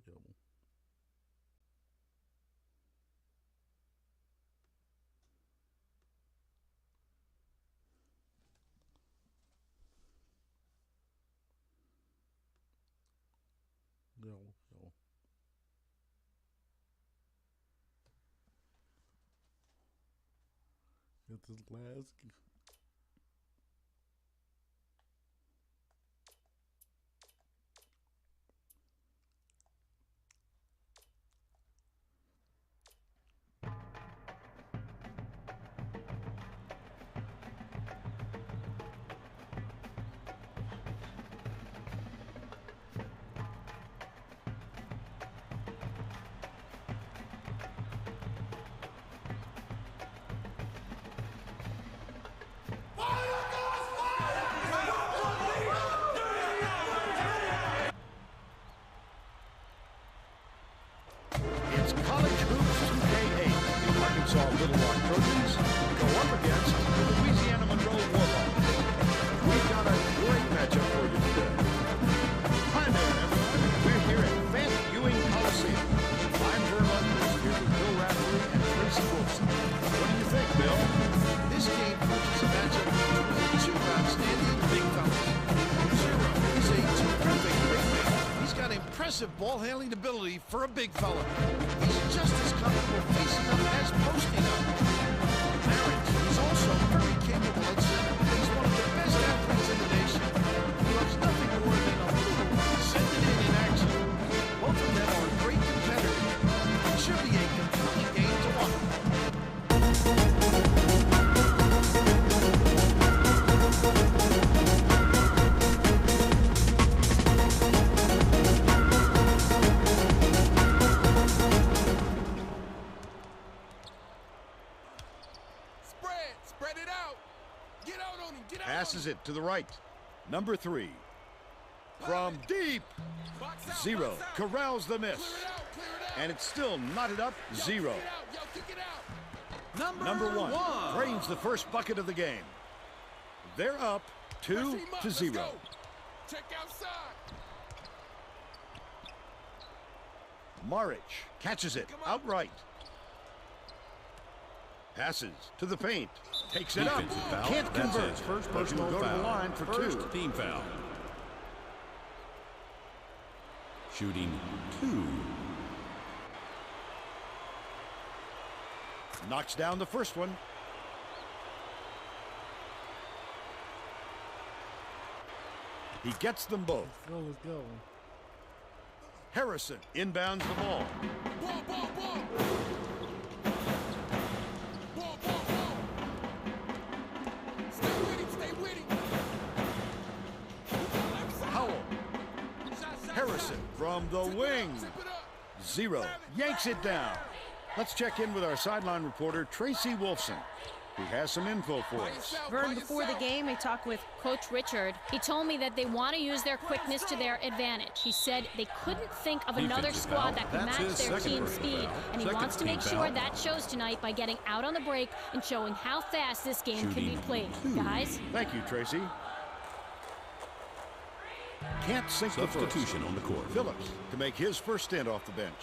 we go. Go. It's his last. It's College Hoops 2K8. The Arkansas Little Rock Trojans go up against the Louisiana Monroe Warhawks. We've got a great matchup for you today. Hi there, everyone. We're here at Van Ewing Coliseum. I'm Vermont here with Bill Raftery and Tracy Wolfson. What do you think, Bill? This game features a matchup between two outstanding big fellas. Zero is a terrific big man. He's got impressive ball handling ability for a big fella. He's just as comfortable facing up as posting up. Marriage is also very capable at center. He's one of the best athletes in the nation. He loves nothing more than a little send it in action. Both of them are great competitors. It should be a compelling game to watch. Spread it out. Get out on him. Get out. Passes it to the right. Number 3. From deep. Zero. Corrals the miss. Clear it out. And it's still knotted up. Zero. Kick it out. Number 1 drains the first bucket of the game. They're up 2-0. Check outside. Marich catches it outright. Passes to the paint. Takes it up. Defensive foul. Can't That's convert. his first But he'll personal go to foul. the line for First 2. team foul. Shooting 2. Knocks down the first one. He gets them both. Let's go. Harrison inbounds the ball. Ball. Stay with him. Howell. Harrison from the wing. Tip it up. 0. Yanks it down. Let's check in with our sideline reporter, Tracy Wolfson, who has some info for us. Vern, before the game, I talked with Coach Richard. He told me that they want to use their quickness to their advantage. He said they couldn't think of another Defensive squad foul. that could That's match his their second team's personal speed, foul. and he Second wants to team make foul. sure that shows tonight by getting out on the break and showing how fast this game can be Shooting played. 2. Guys? Thank you, Tracy. Can't sink the first. Substitution on the court. Phillips to make his first stint off the bench.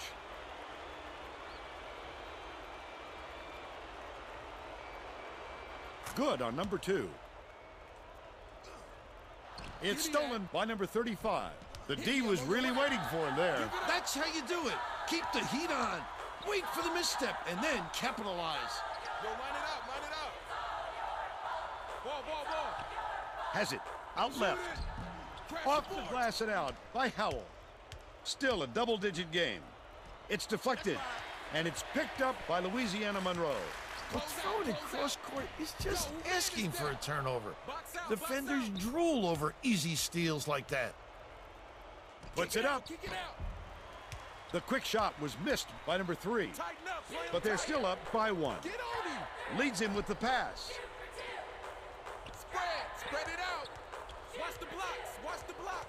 Good on number 2. It's stolen by number 35. The D was really waiting for him there. That's how you do it. Keep the heat on. Wait for the misstep and then capitalize. Yo, line it out. Ball. Has it out left. Off the glass and out by Howell. Still a double-digit game. It's deflected, and it's picked up by Louisiana Monroe. But throwing it cross court is just asking for a turnover. Defenders drool over easy steals like that. Puts it up. Kick it out. The quick shot was missed by number 3, Tighten up. Play him but they're tight. still up by 1. Get on him. Leads him with the pass. Spread it out. Watch the blocks.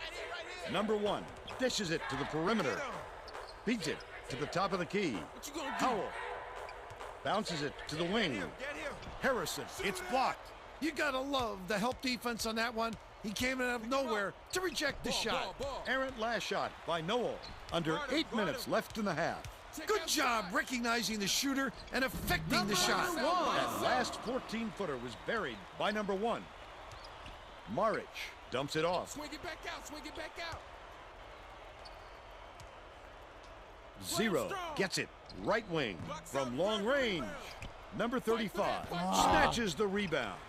Right here. Number 1 dishes it to the perimeter. Beats it to the top of the key. What you gonna do? Howell bounces it to the wing. Get him. Harrison, it's blocked. You gotta love the help defense on that one. He came out of nowhere to reject the shot. Errant last shot by Noel. Under 8 minutes left in the half. Good job recognizing the shooter and affecting the shot. That last 14-footer was buried by number 1. Maric dumps it off. Swing it back out, swing it back out. Zero gets it. Right wing from long range. Number 35 snatches the rebound.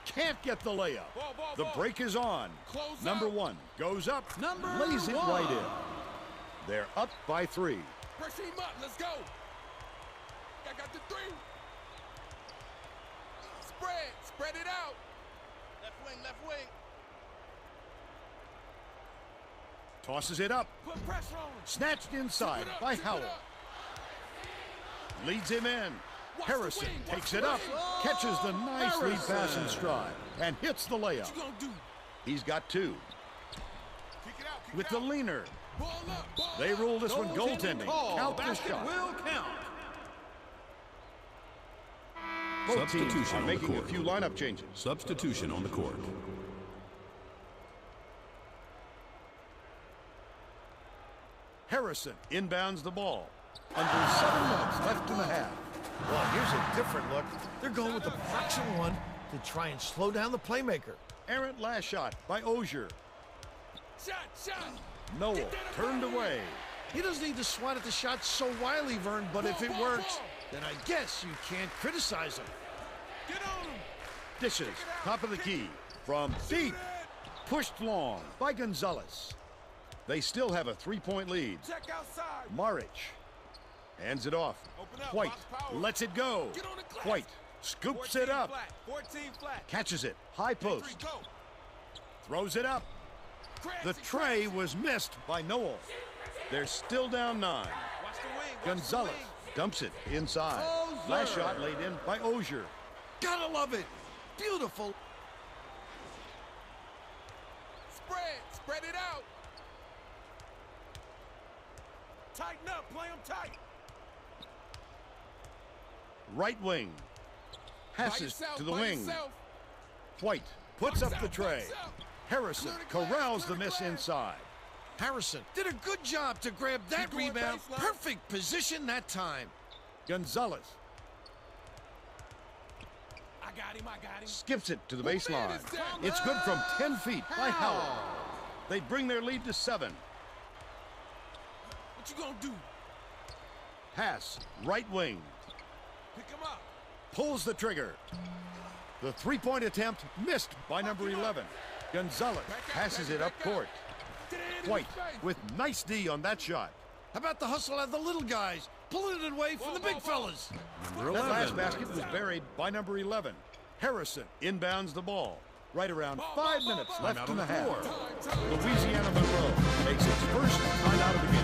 Can't get the layup. The break is on. Number 1 goes up, lays it right in. They're up by 3. Pressure him up, let's go. I got the 3. Spread it out. Left wing. Tosses it up. Put pressure on him. Snatched inside by Howell. Leads him in. Harrison takes it up, catches the nice lead pass in stride, and hits the layup. What you gonna do? He's got 2. Kick it out, With the leaner. Ball up. They rule this one goaltending. Count the shot. Will count. Both teams Substitution are on the making a court. few lineup changes. Substitution on the court. Harrison inbounds the ball. Under 7 minutes left in the half. Well, here's a different look. They're going with the boxing one to try and slow down the playmaker. Errant last shot by Ozier. Shot. Noel turned away. He doesn't need to swat at the shot so wildly, Vern, but if it works, then I guess you can't criticize him. Get on him. Dishes, top of the key, from deep. Pushed long by Gonzalez. They still have a 3-point lead. Check outside. Maric hands it off. Open up, White box power. lets it go. Get on the glass. White scoops it up. 14 flat. Catches it. High post. Go. Throws it up. The tray was missed by Noel. They're still down 9. Watch the wing. Gonzalez dumps it inside. Last shot laid in by Ozier. Gotta love it. Beautiful. Spread it out. Tighten up, play him tight. Right wing. Passes to the wing. White puts up the tray. Harrison corrals the miss inside. Harrison did a good job to grab that going rebound. baseline. Perfect position that time. Gonzalez I got him. skips it to the baseline. It's good from 10 feet by Howell. They bring their lead to 7. What you gonna do? Pass, right wing. Pick him up. Pulls the trigger. The 3-point attempt missed by number 11. Gonzalez passes it up court. Get it in White his face. with nice D on that shot. How about the hustle of the little guys, pulling it away from the big fellas? That last basket was buried by number 11. Harrison inbounds the ball. Right around 5 minutes left in the half. Louisiana Monroe makes its first timeout of the game.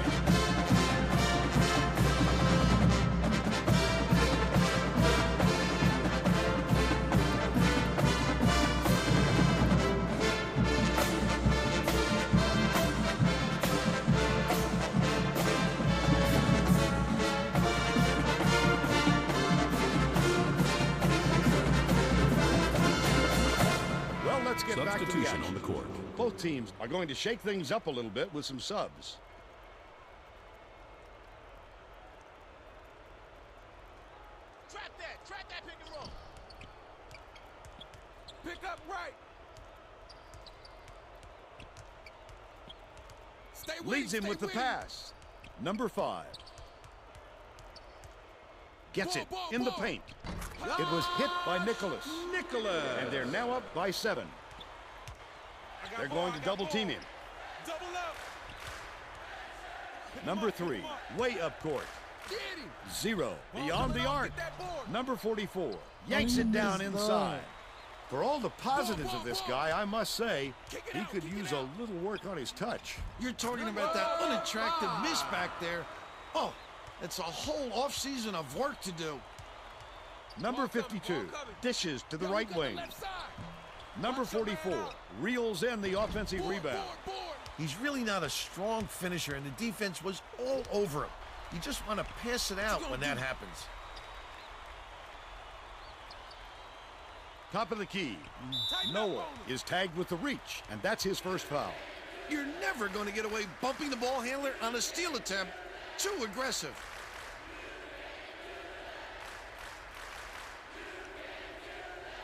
Well, let's get back to the Substitution action. on the court. Both teams are going to shake things up a little bit with some subs. Trap that pick and roll. Pick up right. Stay weak, Leads him stay with the weak. pass. Number 5. Gets it in the paint. It was hit by Nicholas. And they're now up by 7. They're going to double team him. Double up. Number 3, way up court. Get him. 0, beyond the arc. Get that board. Number 44, yanks it down inside. For all the positives of this guy, I must say, he could use a little work on his touch. You're talking about that unattractive miss back there. Oh, it's a whole offseason of work to do. Number 52, dishes to the right wing. Number 44, reels in the offensive rebound. He's really not a strong finisher, and the defense was all over him. You just want to pass it out when that happens. top of the key. Noah is tagged with the reach, and that's his first foul. You're never going to get away bumping the ball handler on a steal attempt. Too aggressive.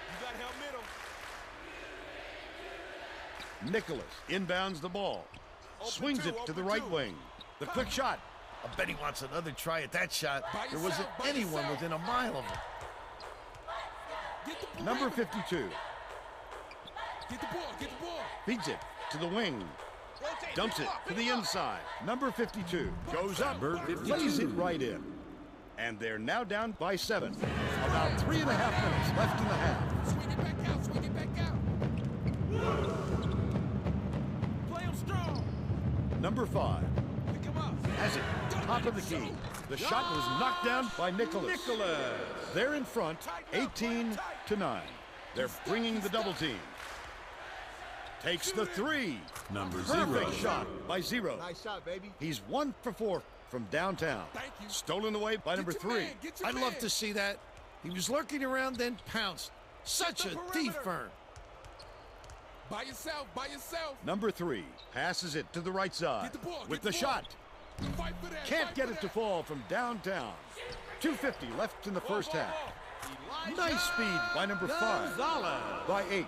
You got help middle. Nicholas inbounds the ball. Swings it to the right wing. The quick shot. I bet he wants another try at that shot. By There wasn't yourself, by anyone yourself. within a mile of him. Get the Number perimeter. 52 Get the ball. Get the ball. feeds it to the wing. Dumps it to the inside. Number 52 goes up, Number 52. lays it right in. And they're now down by 7. About 3.5 minutes left in the half. Swing it back out. Swing it back out. Play him strong. Number 5 Pick him up. has it, top of the key. The shot was knocked down by Nicholas. They're in front, 18-9. They're bringing the double team. Takes the 3. Number Perfect 0. shot by 0. Nice shot, baby. He's 1 for 4 from downtown. Thank you. Stolen away by number Get your 3. man, get your I'd man. love to see that. He was lurking around, then pounced. Such Get a the thief, perimeter. Vern. By yourself. By yourself. Number 3 passes it to the right side Get the ball, with get the the ball. shot. Fight for that. Can't fight get for it to that. fall from downtown. 2:50 left in the first half. Nice speed by number 5. By 8.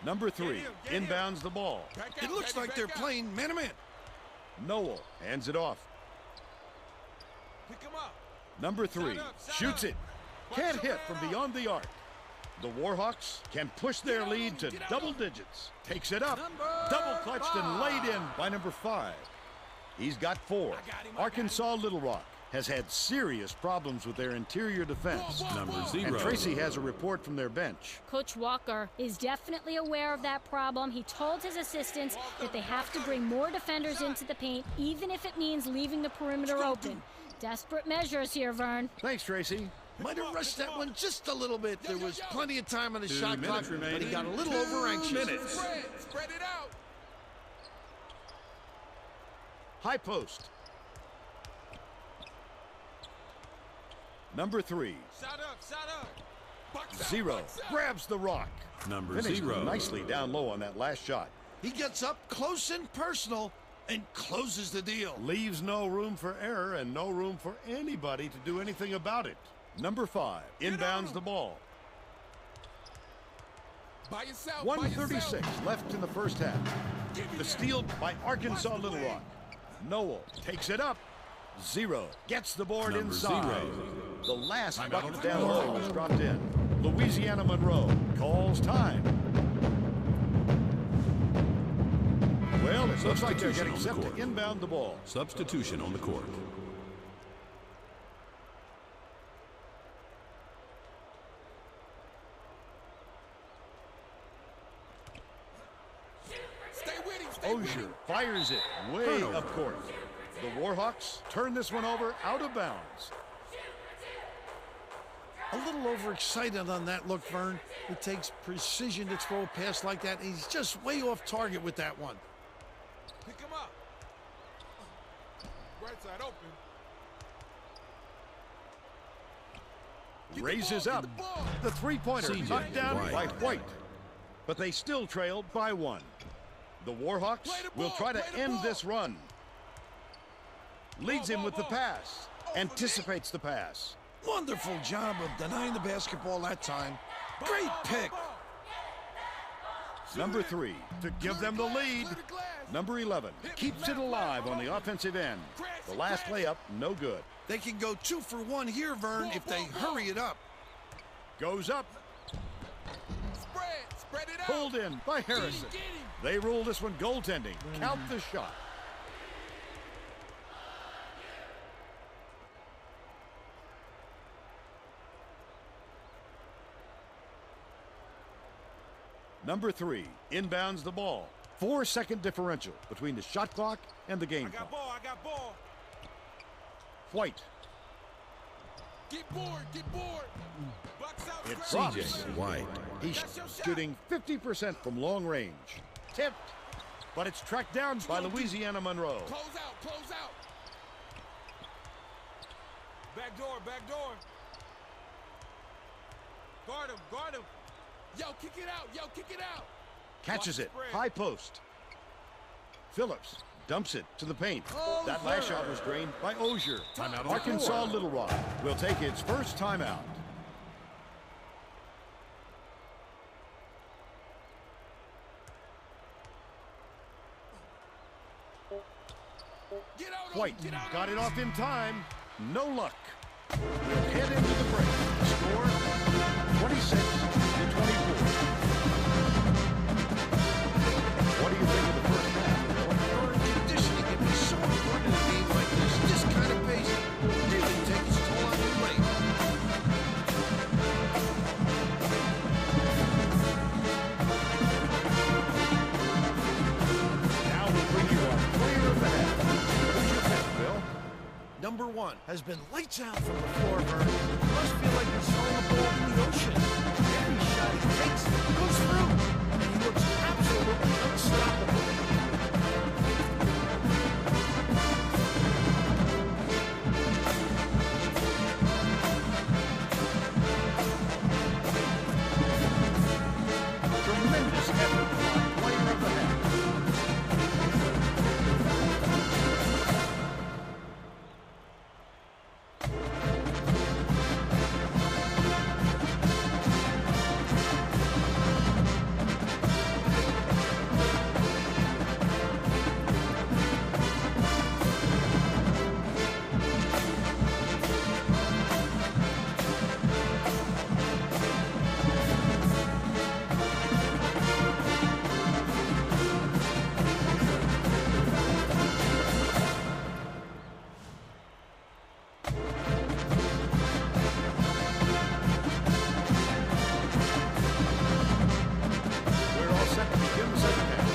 Number 3 inbounds the ball. Back It out, looks baby, like they're back out. playing man-to-man. Noel hands it off. Pick him up. Number 3 Side up, side shoots up. it. Watch Can't your hit man from out. beyond the arc. The Warhawks can push their Get out lead on to him, get out double on him. digits. Takes it up. Double clutched and laid in by number 5. He's got 4. got him, I got Arkansas Little Rock has had serious problems with their interior defense. Number And 0. Tracy has a report from their bench. Coach Walker is definitely aware of that problem. He told his assistants that they have to bring more defenders into the paint, even if it means leaving the perimeter open. Desperate measures here, Vern. Thanks, Tracy. Might have rushed that one just a little bit. There was plenty of time on the 2 shot clock, minutes but he remaining. got a little 2 over anxious. minutes. Spread it out. High post. Number 3, Shot up. Shot up. Box out, 0, box out. grabs the rock. Number Finished 0. nicely down low on that last shot. He gets up close and personal and closes the deal. Leaves no room for error and no room for anybody to do anything about it. Number 5 inbounds the ball. By yourself. 1:36 left in the first half. Give me The that. steal by Arkansas Little Rock. Noel takes it up. 0 gets the board Number inside. 0. The last Timeout bucket on the down court. low was dropped in. Louisiana Monroe calls time. Well, it looks like they're getting set Substitution on the to court. inbound the ball. Substitution on the court. Stay with him. Stay with Osier him. fires it way Turnover. up court. The Warhawks turn this one over out of bounds. A little overexcited on that look, Vern. It takes precision to throw a pass like that, and he's just way off target with that one. Pick him up. Right side open. Get the Raises ball, up. get the ball. The three-pointer CJ knocked down White. by White. But they still trail by 1. The Warhawks Play the will ball, try to play the end ball. this run. Leads him with the ball. pass. Over me. Anticipates the pass. Wonderful job of denying the basketball that time. Great pick. Number 3 to give them the lead. Clear the glass. Number 11 keeps it alive on the offensive end. The last layup, no good. They can go 2 for 1 here, Vern, if they hurry it up. Goes up, Spread it out. pulled in by Harrison. Get him. They rule this one goaltending. Count the shot. Number 3 inbounds the ball. 4-second differential between the shot clock and the game clock. I got ball. White. Get bored. Get bored. Box out. It Scratch. drops. CJ White. He's That's your shot. shooting 50% from long range. Tipped, but it's tracked down by Louisiana Monroe. Close out. Close out. Back door. Back door. Guard him. Guard him. Yo, kick it out. Yo, kick it out. Catches it. High post. Phillips dumps it to the paint. That last shot was drained by Ozier. Timeout on the Arkansas floor. Little Rock will take its first timeout. Get out. White Get out. got it off in time. No luck. We'll head into the break. Score 26-24. What do you think of the first half, Bill? Conditioning can be so important in a game like this. This kind of pace really takes its toll on your brain. Now we'll bring you our player of the half. Who's your pick, Bill? Number 1 has been lights out from the floor, Vern. Must feel like he's throwing a ball in the ocean. Every shot he takes goes through, and he looks absolutely unstoppable. Tremendous effort from our player of the half. We're all set to begin the second half.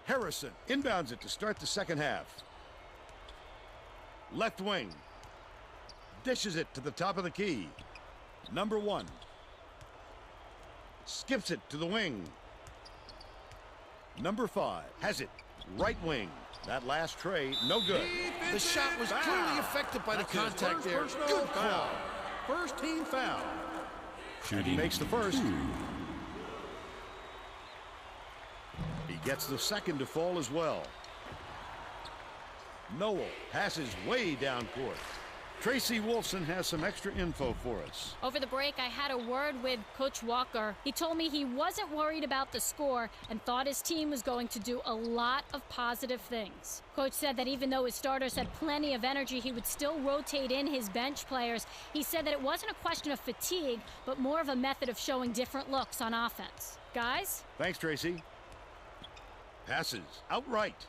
Harrison inbounds it to start the second half. Left wing. Dishes it to the top of the key. Number 1. Skips it to the wing. Number 5 has it. Right wing. That last tray, no good. The shot was clearly affected by the contact there. Good call. First team foul. Shooting He makes the first. 2. He gets the second to fall as well. Noel passes way down court. Tracy Wolfson has some extra info for us. Over the break, I had a word with Coach Walker. He told me he wasn't worried about the score and thought his team was going to do a lot of positive things. Coach said that even though his starters had plenty of energy, he would still rotate in his bench players. He said that it wasn't a question of fatigue, but more of a method of showing different looks on offense. Guys? Thanks, Tracy. Passes outright.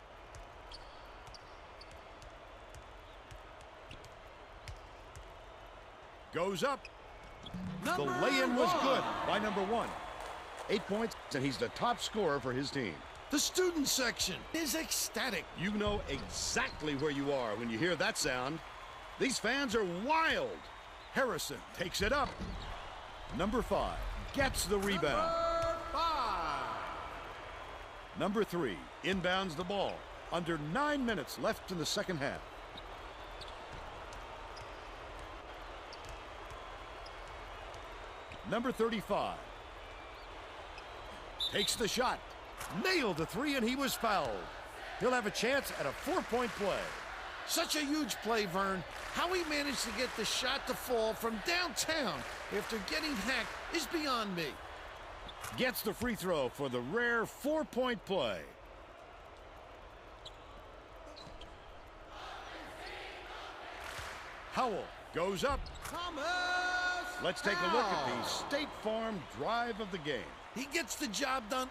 Goes up. The lay-in was good by number 1. 8 points, and he's the top scorer for his team. The student section is ecstatic. You know exactly where you are when you hear that sound. These fans are wild. Harrison takes it up. Number 5 gets the rebound. Number 3 inbounds the ball. Under 9 minutes left in the second half. Number 35 takes the shot. Nailed the 3, and he was fouled. He'll have a chance at a 4-point play. Such a huge play, Vern. How he managed to get the shot to fall from downtown after getting hacked is beyond me. Gets the free throw for the rare 4-point play. Howell goes up. Let's take a look at the State Farm drive of the game. He gets the job done.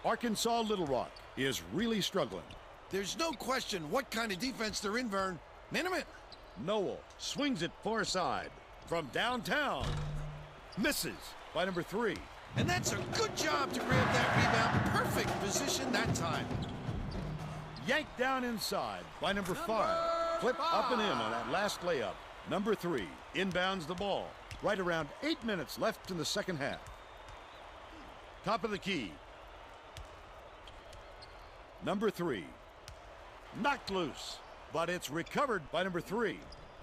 Arkansas Little Rock is really struggling. There's no question what kind of defense they're in, Vern. Man. Noel swings it far side from downtown. Misses by number 3. And that's a good job to grab that rebound. Perfect position that time. Yanked down inside by number 5. Flip up and in on that last layup. Number 3 inbounds the ball. Right around 8 minutes left in the second half. Top of the key. Number 3. Knocked loose, but it's recovered by number 3.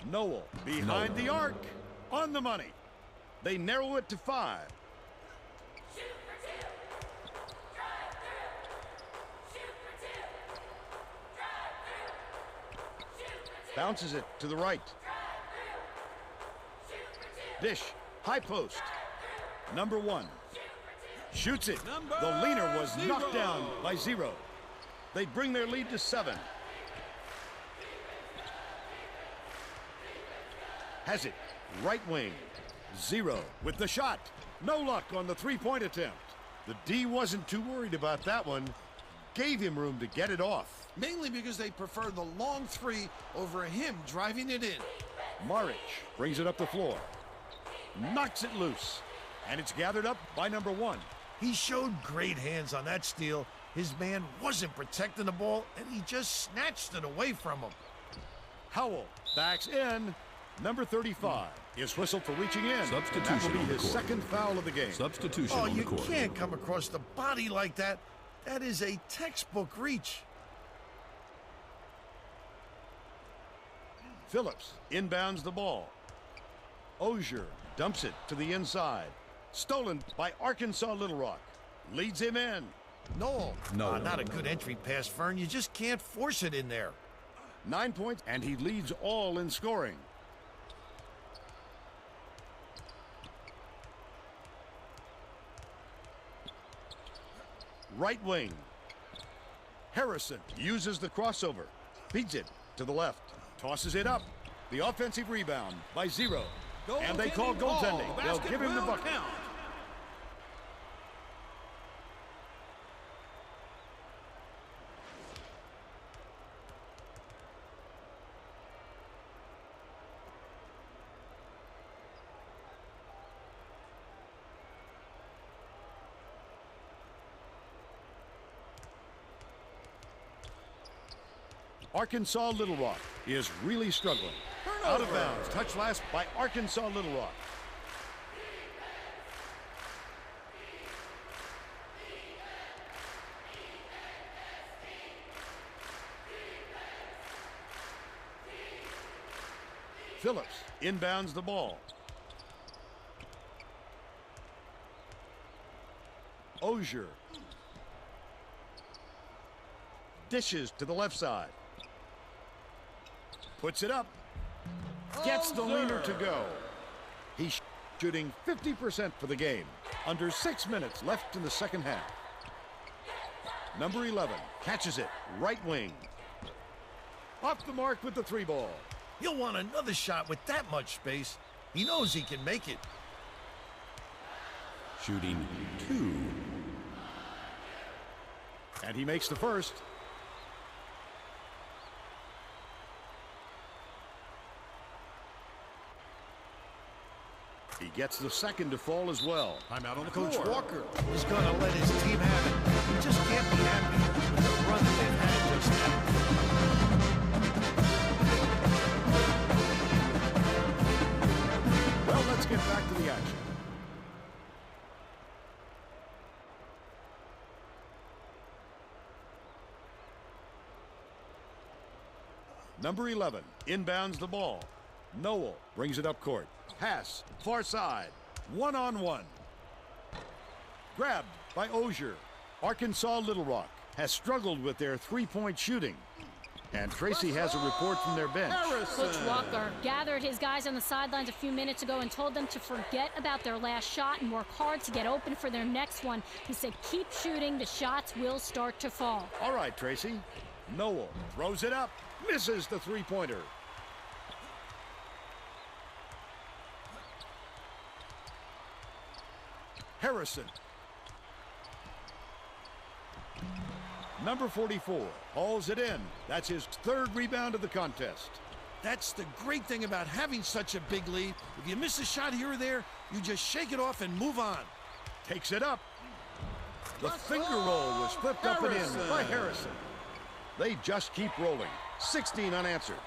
Noel behind the arc. On the money. They narrow it to 5. Bounces it to the right. Dish, high post. Number 1. Shoots it. The leaner was knocked down by 0. They bring their lead to 7. Has it. Right wing. 0 with the shot. No luck on the three-point attempt. The D wasn't too worried about that one. Gave him room to get it off. Mainly because they prefer the long 3 over him driving it in. Maric brings it up the floor. Knocks it loose. And it's gathered up by number 1. He showed great hands on that steal. His man wasn't protecting the ball, and he just snatched it away from him. Howell backs in. Number 35 is whistled for reaching in. Substitution That will be on the his court. second foul of the game. Substitution Oh, on the you court. can't come across the body like that. That is a textbook reach. Phillips inbounds the ball. Ozier dumps it to the inside. Stolen by Arkansas Little Rock. Leads him in. Noel. No. Not a good entry pass, Fern. You just can't force it in there. 9 points, and he leads all in scoring. Right wing. Harrison uses the crossover. Feeds it to the left. Tosses it up. The offensive rebound by 0. And they call goaltending. They'll give him the bucket. Arkansas Little Rock is really struggling. Out of bounds. Touch last by Arkansas Little Rock. Phillips inbounds the ball. Ozier dishes to the left side. Puts it up. Gets the leaner to go. He's shooting 50% for the game. Under 6 minutes left in the second half. Number 11 catches it. Right wing. Off the mark with the 3 ball. He'll want another shot with that much space. He knows he can make it. Shooting 2. And he makes the first. He gets the second to fall as well. I'm out on the Coach court. Walker is going to let his team have it. He just can't be happy with the run that they've had just now. Well, let's get back to the action. Number 11 inbounds the ball. Noel brings it up court. Pass, far side, 1-on-1. Grabbed by Ozier. Arkansas Little Rock has struggled with their three-point shooting. And Tracy has a report from their bench. Coach Walker gathered his guys on the sidelines a few minutes ago and told them to forget about their last shot and work hard to get open for their next one. He said, keep shooting, the shots will start to fall. All right, Tracy. Noel throws it up, misses the three-pointer. Harrison. Number 44 hauls it in. That's his 3rd rebound of the contest. That's the great thing about having such a big lead. If you miss a shot here or there, you just shake it off and move on. Takes it up. The finger roll was flipped up and in by Harrison. They just keep rolling. 16 unanswered.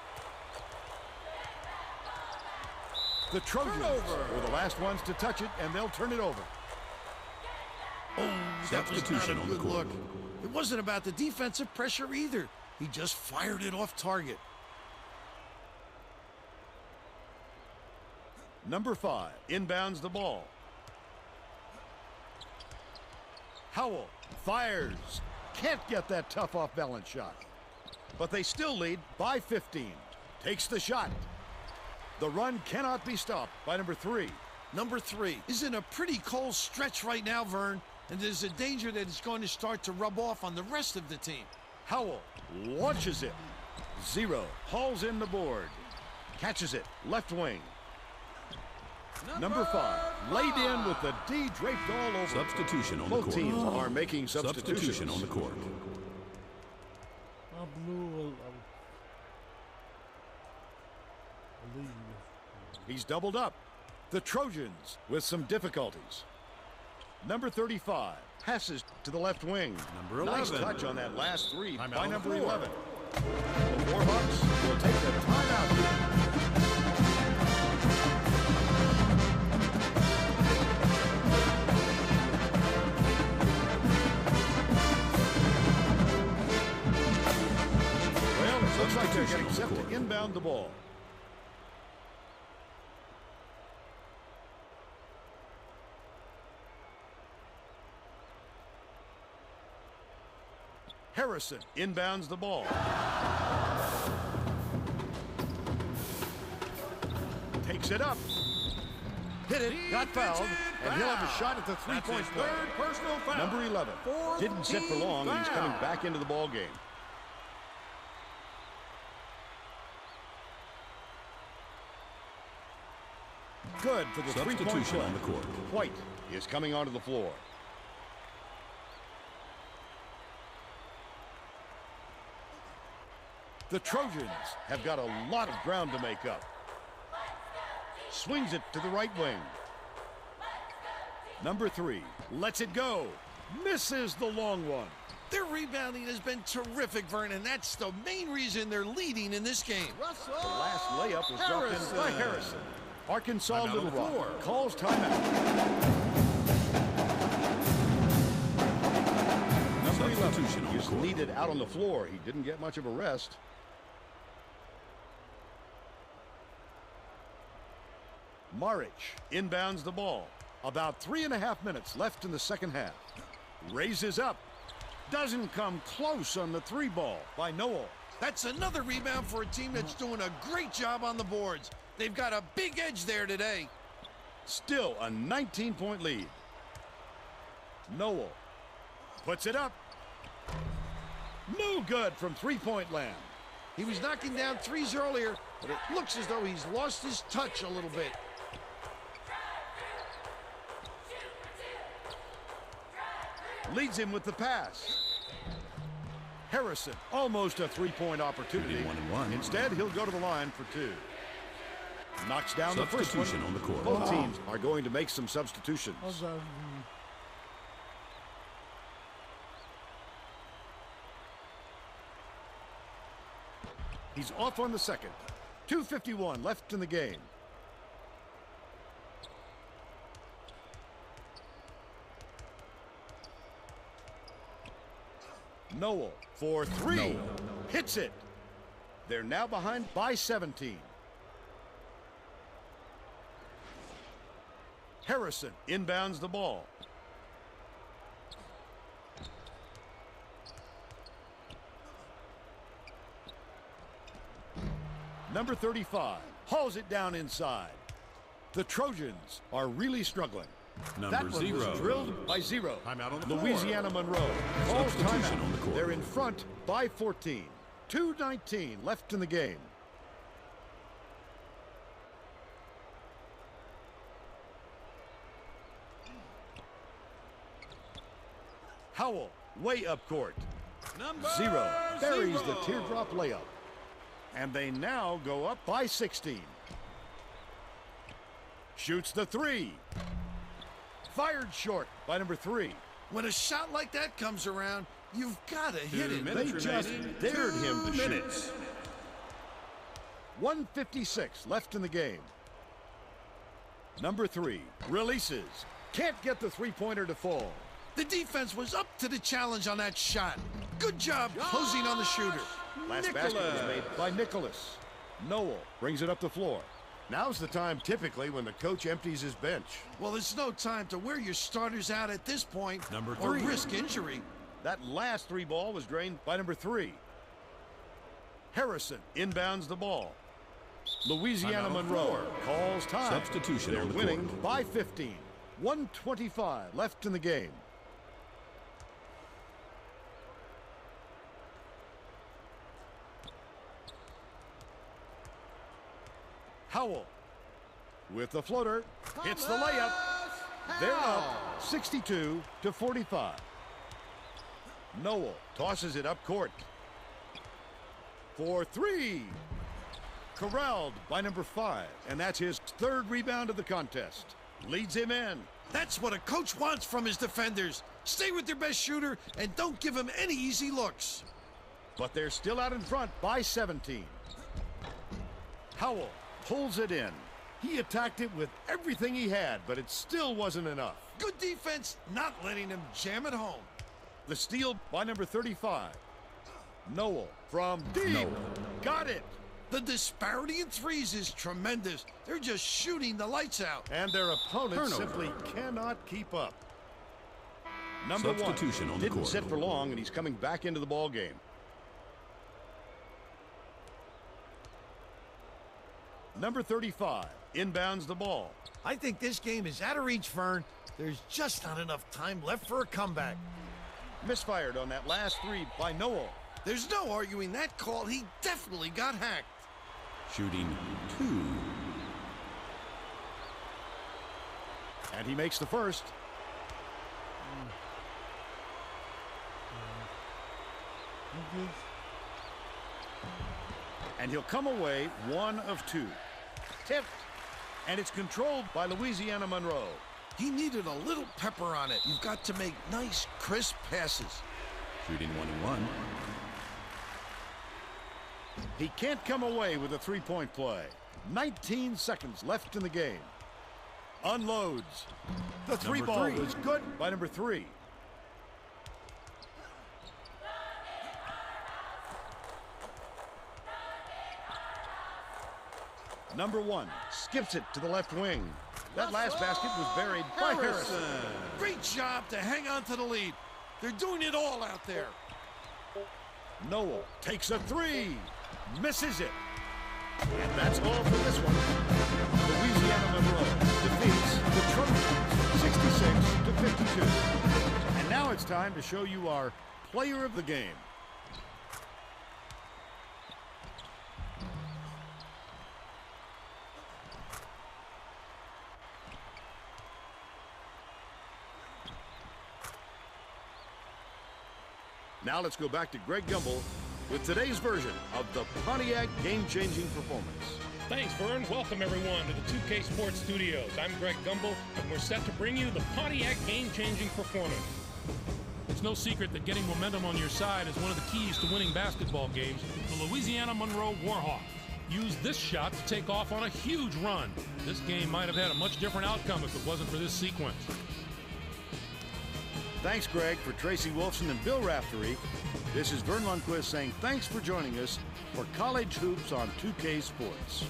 The Trojans were the last ones to touch it, and they'll turn it over. Oh, that was not a Substitution on the good court. look. It wasn't about the defensive pressure either. He just fired it off target. Number 5 inbounds the ball. Howell fires. Can't get that tough off-balance shot. But they still lead by 15. Takes the shot. The run cannot be stopped by number 3. Number 3 is in a pretty cold stretch right now, Vern, and there's a danger that it's going to start to rub off on the rest of the team. Howell launches it. 0 hauls in the board. Catches it. Left wing. Number 5 laid in with the D draped all over. Substitution on the Both court. teams are making substitutions. Substitution on the court. I blew a lead. He's doubled up. The Trojans with some difficulties. Number 35 passes to the left wing. Number Nice 11. touch on that last three Timeout by on the number floor. 11. The Warhawks will take the timeout here. Well, it looks like they're getting set to inbound the ball. Harrison inbounds the ball. Takes it up. Hit it, got fouled, and he'll have a shot at the three-point play. Third personal foul. Number 11 Fourth didn't sit for team long. He's foul. coming back into the ball game. Good for the three-point Substitution play. on the court. White is coming onto the floor. The Trojans have got a lot of ground to make up. Swings it to the right wing. Number 3 lets it go. Misses the long one. Their rebounding has been terrific, Vern, and that's the main reason they're leading in this game. The last layup was dropped in by Harrison. Arkansas Timeout on Little the Rock floor. calls timeout. Number 11 Substitution on the is court. needed out on the floor. He didn't get much of a rest. Marich inbounds the ball. About 3.5 minutes left in the second half. Raises up. Doesn't come close on the 3 ball by Noel. That's another rebound for a team that's doing a great job on the boards. They've got a big edge there today. Still a 19-point lead. Noel puts it up. No good from three-point land. He was knocking down threes earlier, but it looks as though he's lost his touch a little bit. Leads him with the pass. Harrison, almost a three-point opportunity. Shooting 1 and 1. Instead, he'll go to the line for 2. Knocks down the first one. Substitution on the court. Both teams are going to make some substitutions. How's that? He's off on the second. 2:51 left in the game. Noel for 3. Noel. Hits it. They're now behind by 17. Harrison inbounds the ball. Number 35 hauls it down inside. The Trojans are really struggling. Number That one 0. was drilled by 0. Timeout on the floor. Louisiana Monroe calls Substitution timeout. on the court. They're in front by 14. 2:19 left in the game. Howell way up court. Number 0 buries the 0. teardrop layup. And they now go up by 16. Shoots the 3. Fired short by number 3. When a shot like that comes around, you've got to hit 2 it. minutes They just remaining. dared him to 2 shoot. minutes. 1:56 left in the game. Number 3 releases. Can't get the three-pointer to fall. The defense was up to the challenge on that shot. Good job closing on the shooter. Last basket was made by Nicholas. Noel brings it up the floor. Now's the time typically when the coach empties his bench. Well, there's no time to wear your starters out at this point Number or 3. risk injury. That last 3 ball was drained by number 3. Harrison inbounds the ball. Louisiana Timeout. Monroe calls time. Substitution They're on the winning court. by 15. 1:25 left in the game. Howell with the floater hits the layup. They're up 62-45. Noel tosses it up court for 3. Corralled by number 5, and that's his 3rd rebound of the contest. Leads him in. That's what a coach wants from his defenders. Stay with their best shooter and don't give him any easy looks. But they're still out in front by 17. Howell pulls it in. He attacked it with everything he had, but it still wasn't enough. Good defense, not letting him jam it home. The steal by number 35. Noel from deep. Noel. Got it. The disparity in threes is tremendous. They're just shooting the lights out. And their opponents Turnover. simply cannot keep up. Number 1 Substitution on the didn't court. sit for long, and he's coming back into the ball game. Number 35 inbounds the ball. I think this game is out of reach, Vern. There's just not enough time left for a comeback. Misfired on that last 3 by Noel. There's no arguing that call. He definitely got hacked. Shooting 2. And he makes the first. And he'll come away 1 of 2. Tipped. And it's controlled by Louisiana Monroe. He needed a little pepper on it. You've got to make nice, crisp passes. Shooting 1 and 1. He can't come away with a three-point play. 19 seconds left in the game. Unloads. The Number 3 ball 3. was good by number 3. Number 1 skips it to the left wing. That last basket was buried by Harrison. Great job to hang on to the lead. They're doing it all out there. Noel takes a 3. Misses it. And that's all for this one. Louisiana Monroe defeats the Trojans 66-52. And now it's time to show you our player of the game. Now let's go back to Greg Gumbel with today's version of the Pontiac game-changing performance. Thanks, Vern. Welcome, everyone, to the 2K Sports Studios. I'm Greg Gumbel, and we're set to bring you the Pontiac game-changing performance. It's no secret that getting momentum on your side is one of the keys to winning basketball games. The Louisiana Monroe Warhawks used this shot to take off on a huge run. This game might have had a much different outcome if it wasn't for this sequence. Thanks, Greg, for Tracy Wolfson and Bill Raftery. This is Vern Lundquist saying thanks for joining us for College Hoops on 2K Sports.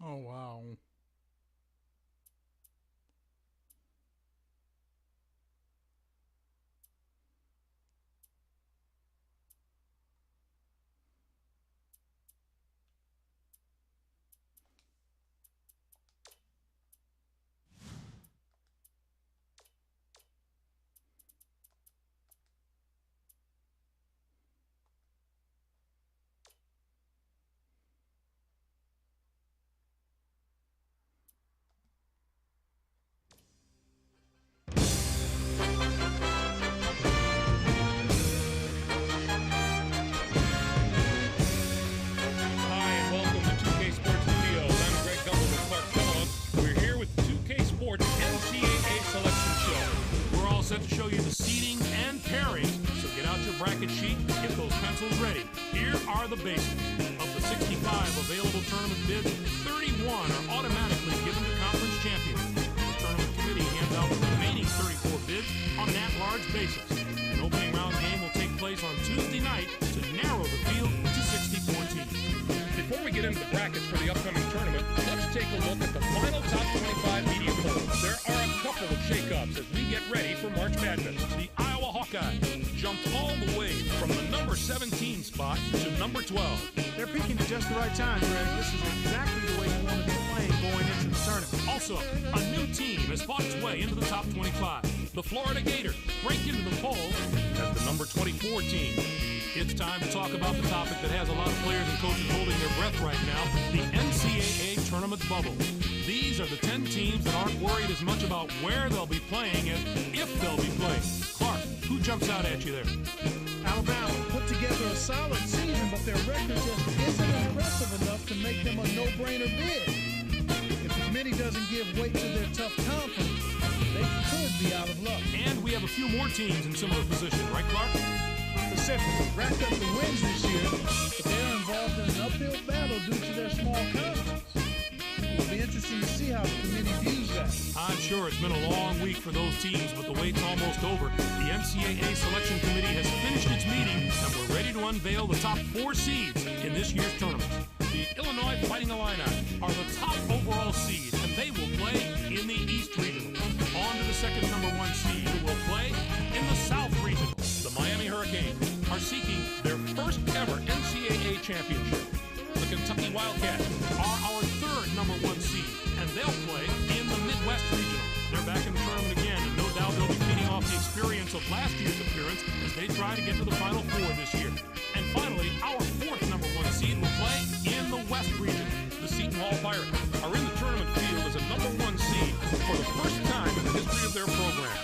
Oh, wow. Hi, and welcome to 2K Sports Studios. I'm Greg Gumbel with Clark Kellogg. We're here with the 2K Sports NCAA Selection Show. We're all set to show you the seeding and pairings, so get out your bracket sheet, get those pencils ready. Here are the basics. Of the 65 available tournament bids, 31 are automatically given to conference champions. The tournament committee hands out the remaining 34 bids on an at-large basis. An opening round game will take place on Tuesday night to narrow the field to 64 teams. Before we get into the brackets for the upcoming tournament, let's take a look at the final top 25 media polls. There are a couple of shakeups as we get ready for March Madness. The Iowa Hawkeyes jumped all the way from the number 17 spot to number 12. They're peaking at just the right time, Greg. This is exactly the way you want to be playing going into the tournament. Also, a new team has fought its way into the top 25. The Florida Gators break into the poll as the number 24 team. It's time to talk about the topic that has a lot of players and coaches holding their breath right now, the NCAA tournament bubble. These are the 10 teams that aren't worried as much about where they'll be playing as if they'll be playing. Clark, who jumps out at you there? Alabama put together a solid season, but their record just isn't impressive enough to make them a no-brainer bid. If the committee doesn't give weight to their tough conference, they could be out of luck. And we have a few more teams in similar position, right, Clark? Pacific racked up the wins this year, but they're involved in an uphill battle due to their small conference. It'll be interesting to see how the committee views that. I'm sure it's been a long week for those teams, but the wait's almost over. The NCAA Selection Committee has finished its meeting, and we're ready to unveil the top 4 seeds in this year's tournament. The Illinois Fighting Illini are the top overall seed, and they will play in the East Regional. On to the second number 1 seed, who will play in the South Regional. The Miami Hurricanes are seeking their first ever NCAA championship. The Kentucky Wildcats are our third number 1 seed, and they'll play in the Midwest Regional. They're back in the tournament again, and no doubt they'll be feeding off the experience of last year's appearance as they try to get to the Final Four this year. And finally, our fourth number 1 seed will play in the West Region. The Seton Hall Pirates are in the tournament field as a number 1 seed for the first time in the history of their program.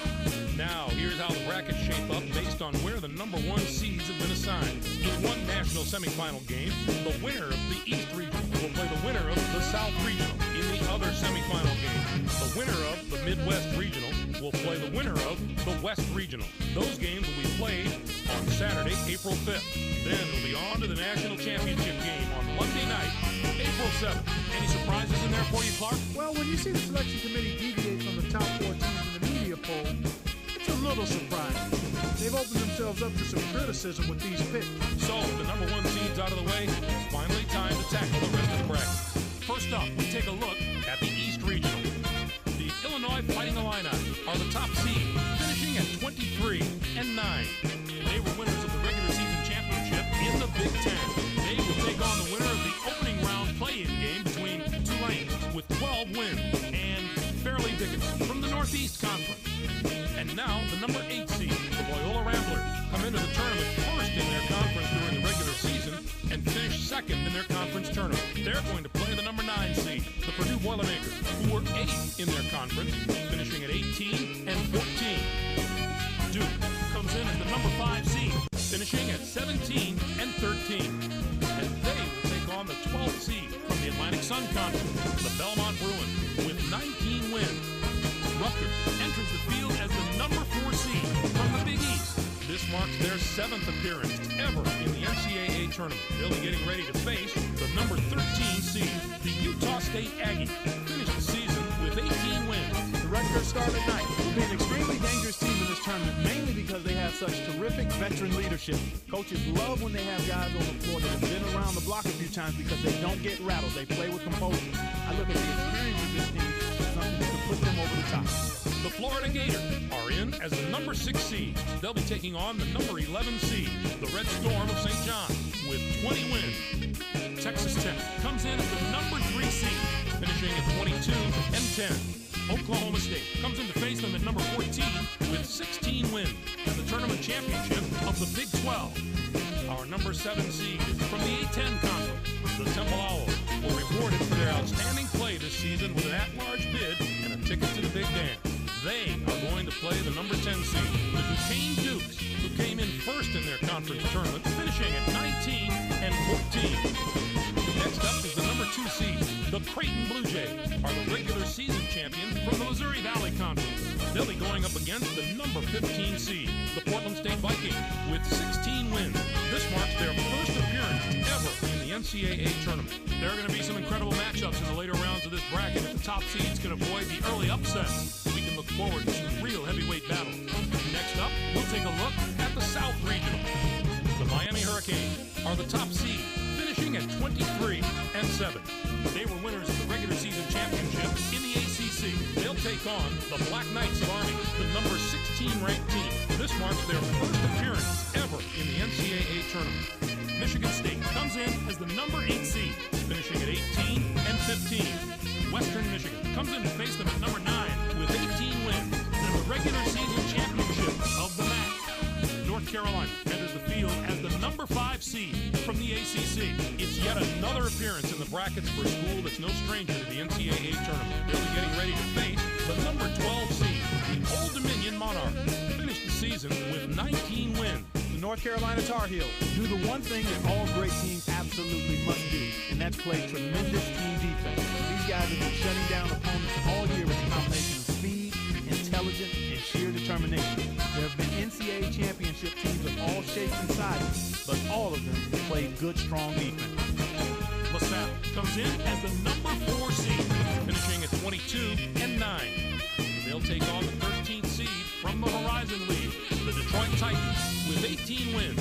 Now, here's how the brackets shape up based on where the number 1 seeds have been assigned. In one national semifinal game, the winner of the East Regional will play the winner of the South Regional. In the other semifinal game, the winner of the Midwest Regional will play the winner of the West Regional. Those games will be played on Saturday, April 5th. Then it'll be on to the national championship game on Monday night, April 7th. Any surprises in there for you, Clark? Well, when you see the selection committee deviate from the top 4 teams in the media poll, it's a little surprising. They've opened themselves up to some criticism with these picks. So, the number 1 seeds out of the way, it's finally time to tackle the rest of the bracket. First up, we take a look at the East Regional. The Illinois Fighting Illini are the top seed, finishing at 23-9. They were winners of the regular season championship in the Big Ten. They will take on the winner of the opening round play-in game between Tulane with 12 wins and Fairleigh Dickinson from the Northeast Conference. And now, the number 8 seed, the Loyola Ramblers, come into the tournament first in their conference during the regular season and finish second in their conference tournament. They're going to play the number 9 seed, the Purdue Boilermakers, who were 8th in their conference, finishing at 18-14. Duke comes in as the number 5 seed, finishing at 17-13. And they will take on the 12th seed from the Atlantic Sun Conference, the Belmont Bruins, with 19 wins. Rutgers enters the field as the number 4 seed from the Big East. This marks their 7th appearance ever in the NCAA tournament. They'll be getting ready to face the number 13 seed, the Utah State Aggies, who finished the season with 18 wins. The Rutgers start at night. Will be an extremely dangerous team in this tournament, mainly because they have such terrific veteran leadership. Coaches love when they have guys on the floor that have been around the block a few times because they don't get rattled. They play with composure. I look at the experience of this team as something that could put them over the top. The Florida Gators are in as the number 6 seed. They'll be taking on the number 11 seed, the Red Storm of St. John, with 20 wins. Texas Tech comes in as the number 3 seed, finishing at 22-10. Oklahoma State comes in to face them at number 14 with 16 wins in the tournament championship of the Big 12. Our number 7 seed is from the A-10 conference. The Temple Owls were rewarded for their outstanding play this season with an at-large bid and a ticket to the Big Dance. They are going to play the number 10 seed, the Duquesne Dukes, who came in first in their conference tournament, finishing at 19-14. Next up is the number 2 seed. The Creighton Blue Jays are the regular season champions from the Missouri Valley Conference. They'll be going up against the number 15 seed, the Portland State Vikings, with 16 wins. This marks their first appearance ever in the NCAA tournament. There are going to be some incredible matchups in the later rounds of this bracket if the top seeds can avoid the early upsets. We can look forward to some real heavyweight battles. Next up, we'll take a look at the South Regional. The Miami Hurricanes are the top seed, finishing at 23-7. They were winners of the regular season championship in the ACC. They'll take on the Black Knights of Army, the number 16 ranked team. This marks their first appearance ever in the NCAA tournament. Michigan State comes in as the number 8 seed, finishing at 18-15. Western Michigan comes in to face them at number 9 with 18 wins in the regular season championship of the MAC. North Carolina enters the field as the number 5 seed from the ACC. It's yet another appearance in the brackets for a school that's no stranger to the NCAA tournament. They'll be getting ready to face the number 12 seed, the Old Dominion Monarchs. Finished the season with 19 wins. The North Carolina Tar Heels do the one thing that all great teams absolutely must do, and that's play tremendous team defense. These guys have been shutting down opponents all year with a combination of speed, intelligence, and sheer determination. There have been NCAA championship teams of all shapes and sizes, but all of them played good, strong defense. LaSalle comes in as the number 4 seed, finishing at 22-9. They'll take on the 13th seed from the Horizon League, the Detroit Titans, with 18 wins.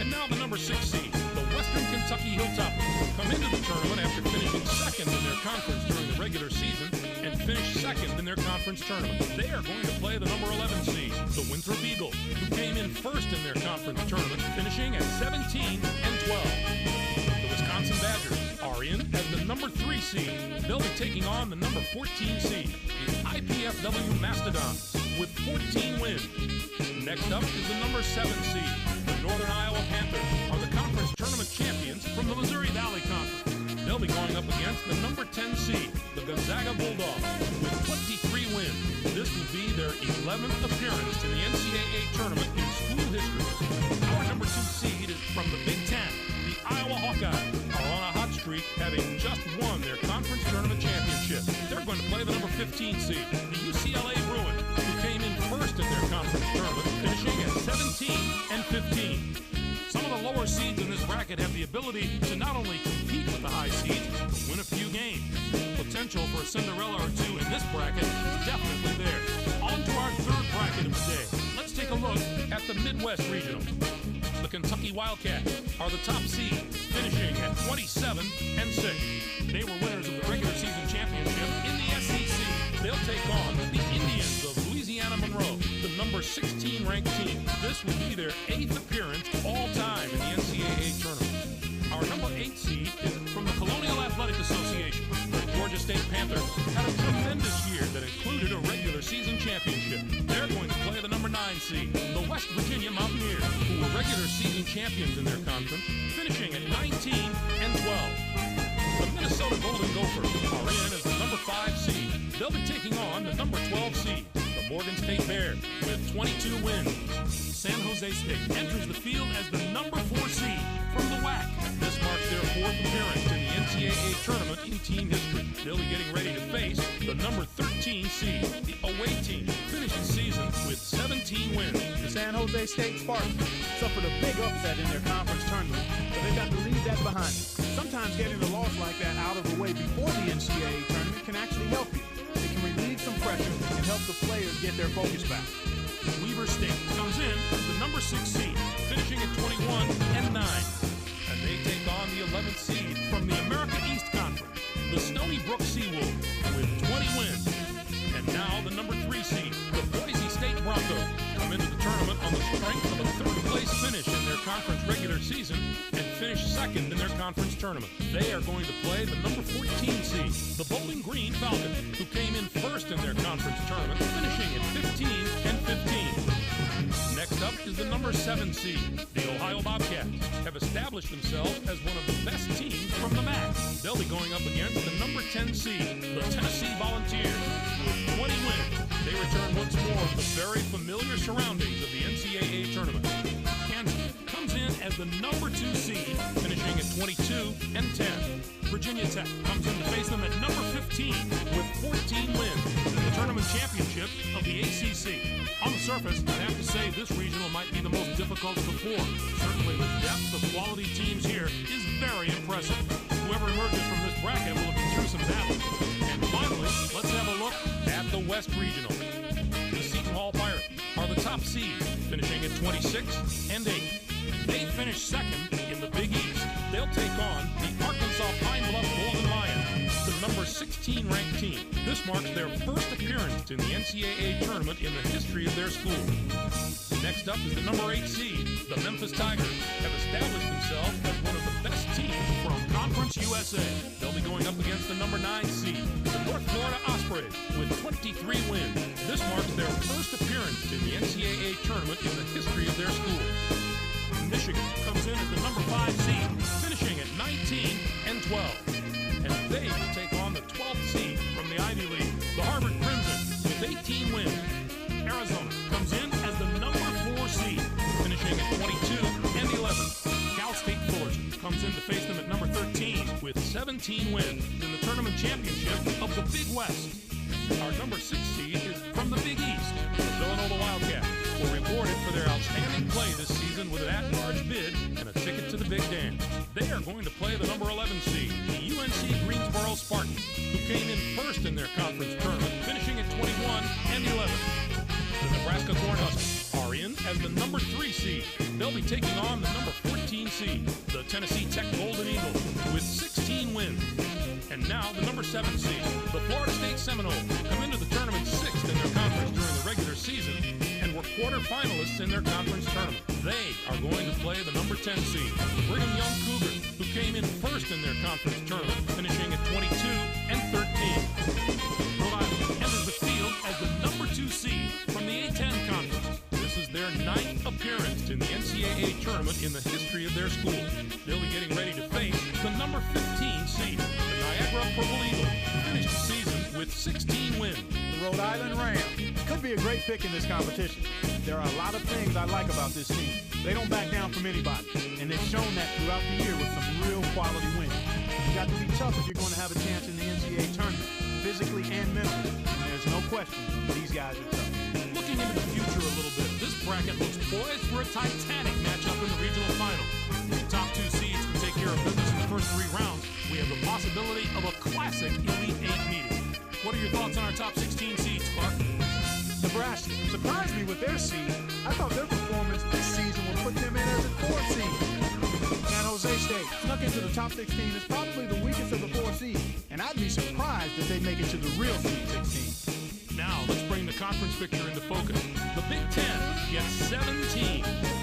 And now the number 6 seed, the Western Kentucky Hilltoppers, come into the tournament after finishing second in their conference during the regular season and finished second in their conference tournament. They are going to play the number 11 seed, the Winthrop Eagles, who came in first in their conference tournament, finishing at 17-12. The Wisconsin Badgers are in as the number 3 seed. They'll be taking on the number 14 seed, the IPFW Mastodons, with 14 wins. Next up is the number 7 seed. The Northern Iowa Panthers are the conference tournament champions from the Missouri Valley Conference. They'll be going up against the number 10 seed, the Gonzaga Bulldogs, with 23 wins. This will be their 11th appearance in the NCAA tournament in school history. Our number 2 seed is from the Big 10. The Iowa Hawkeyes are on a hot streak, having just won their conference tournament championship. They're going to play the number 15 seed, the UCLA Bruins, who came in first in their conference tournament, finishing at 17-15. Some of the lower seeds in this bracket have the ability to not only compete with the high seeds, but win a few games. Potential for a Cinderella or two in this bracket is definitely there. On to our 3rd bracket of the day. Let's take a look at the Midwest Regional. The Kentucky Wildcats are the top seed, finishing at 27-6. They were winners of the regular season championship in the SEC. They'll take on the Indians of Louisiana Monroe, the number 16 ranked team. This will be their 8th appearance all time in the NCAA tournament. Our number 8 seed is from the Colonial Athletic Association. The Georgia State Panthers had a tremendous year that included a regular season championship. They're going to play the number 9 seed, the West Virginia Mountaineers, who were regular season champions in their conference, finishing at 19-12. The Minnesota Golden Gophers are in as the number 5 seed. They'll be taking on the number 12 seed, the Morgan State Bears, with 22 wins. San Jose State enters the field as the number 4 seed from the WAC. This marks their 4th appearance in the NCAA tournament in team history. They'll be getting ready to face the number 13 seed, the away team, finished the season with 17 wins. The San Jose State Spartans suffered a big upset in their conference tournament, but they've got to leave that behind them. Sometimes getting a loss like that out of the way before the NCAA tournament can actually help you. It can relieve some pressure and help the players get their focus back. Weber State comes in as the number 6 seed, finishing at 21-9. And they take on the 11th seed from the America East Conference, the Stony Brook Seawolves, with 20 wins. And now the number 3 seed, the Boise State Broncos, come into the tournament on the strength of a third-place finish in their conference regular season and finish second in their conference tournament. They are going to play the number 14 seed, the Bowling Green Falcons, who came in first in their conference tournament, finishing at 15-15. Next up is the number 7 seed. The Ohio Bobcats have established themselves as one of the best teams from the MAC. They'll be going up against the number 10 seed, the Tennessee Volunteers, with 20 wins. They return once more to the very familiar surroundings of the NCAA tournament. Kansas comes in as the number 2 seed, finishing at 22-10. Virginia Tech comes in to face them at number 15 with 14 wins in the tournament championship of the ACC. On the surface, I'd have to say this regional might be the most difficult of the 4. Certainly the depth of quality teams here is very impressive. Whoever emerges from this bracket will have been through some battles. And finally, let's have a look at the West Regional. The Seton Hall Pirates are the top seed, finishing at 26-8. They finish second in the Big East. They'll take on the Arkansas Pine Bluff Golden Lions, the number 16 ranked team. This marks their first appearance in the NCAA tournament in the history of their school. Next up is the number 8 seed. The Memphis Tigers have established themselves as one of the best teams from Conference USA. They'll be going up against the number 9 seed, the North Florida Ospreys, with 23 wins. This marks their first appearance in the NCAA tournament in the history of their school. Michigan comes in as the number 5 seed, finishing at 19-12. And they will take on the 12th seed from the Ivy League, the Harvard Crimson, with 18 wins. Arizona comes in as the number 4 seed, finishing at 22-11. Cal State Fullerton comes in to face them at number 13 with 17 wins in the tournament championship of the Big West. Our number 6 seed is from the Big East. The Villanova Wildcats were rewarded for their outstanding play this season with an at-large bid and a ticket to the Big Dance. They are going to play the number 11 seed, the UNC Greensboro Spartans, who came in first in their conference tournament, finishing at 21-11. The Nebraska Cornhuskers are in as the number 3 seed. They'll be taking on the number 14 seed, the Tennessee Tech Golden Eagles, with 16 wins. And now the number 7 seed, the Florida State Seminoles, come into the tournament 6th in their conference during the regular season and were quarterfinalists in their conference tournament. They are going to play the number 10 seed, the Brigham Young Cougars, who came in first in their conference tournament, finishing at 22-13. Rhode Island enters the field as the number 2 seed from the A-10 conference. This is their 9th appearance in the NCAA tournament in the history of their school. They'll be getting ready to face the number 15 seed, the Niagara Purple Eagles, finished the season with 16 wins. The Rhode Island Rams could be a great pick in this competition. There are a lot of things I like about this team. They don't back down from anybody, and they've shown that throughout the year with some real quality wins. You got to be tough if you're going to have a chance in the NCAA tournament, physically and mentally. And there's no question these guys are tough. Looking into the future a little bit, this bracket looks poised for a titanic matchup in the regional final. The top 2 seeds can take care of business in the first 3 rounds. We have the possibility of a classic Elite 8 meeting. What are your thoughts on our top 16 seeds, Clark? Nebraska surprised me with their seed. I thought their performance this season would put them in as a 4 seed. San Jose State snuck into the top 16 is probably the weakest of the 4 seeds, and I'd be surprised if they make it to the real Seed 16. Now, let's bring the conference picture into focus. The Big Ten gets 17.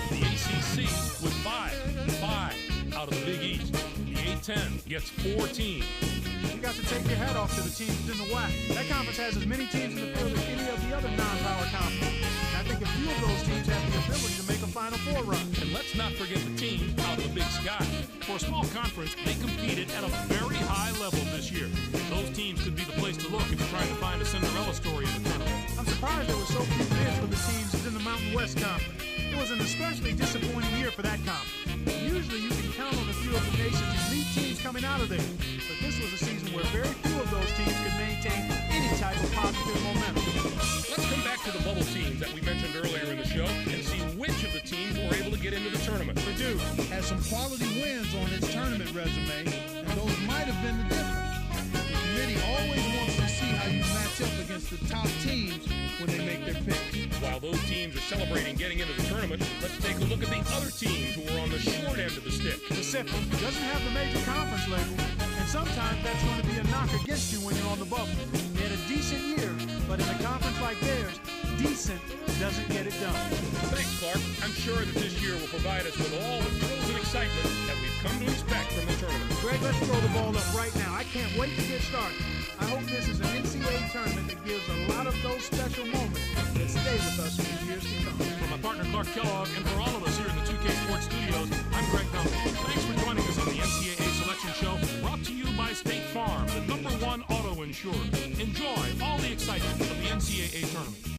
The ACC with 5 out of the Big East. The A-10 gets 14. You got to take your hat off to the teams in the WAC. That conference has as many teams in the field as any of the other non-power conferences. And I think a few of those teams have the ability to make a Final Four run. And let's not forget the teams out of the Big Sky. For a small conference, they competed at a very high level this year. Those teams could be the place to look if you're trying to find a Cinderella story in the tournament. I'm surprised there were so few bids for the teams in the Mountain West Conference. It was an especially disappointing year for that conference. Usually you can count on a few of the nation's elite teams coming out of there. But this was a season where very few of those teams could maintain any type of positive momentum. Let's come back to the bubble teams that we mentioned earlier in the show and see which of the teams were able to get into the tournament. Purdue has some quality wins on its tournament resume, and those might have been the difference. The committee always wants to see how you match up against the top teams when they make their picks. While those teams are celebrating getting into the tournament, let's take a look at the other teams who are on the short end of the stick. Pacific doesn't have the major conference label, and sometimes that's going to be a knock against you when you're on the bubble. They had a decent year, but in a conference like theirs, decent doesn't get it done. Thanks, Clark. I'm sure that this year will provide us with all the thrills and excitement that we've come to expect from the tournament. Greg, let's throw the ball up right now. I can't wait to get started. I hope this is an NCAA tournament that gives a lot of those special moments that stay with us for years to come. For my partner Clark Kellogg and for all of us here in the 2K Sports Studios, I'm Greg Gumbel. Thanks for joining us on the NCAA Selection Show, brought to you by State Farm, the #1 auto insurer. Enjoy all the excitement of the NCAA tournament.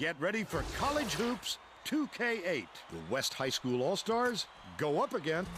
Get ready for College Hoops 2K8. The West High School All-Stars go up against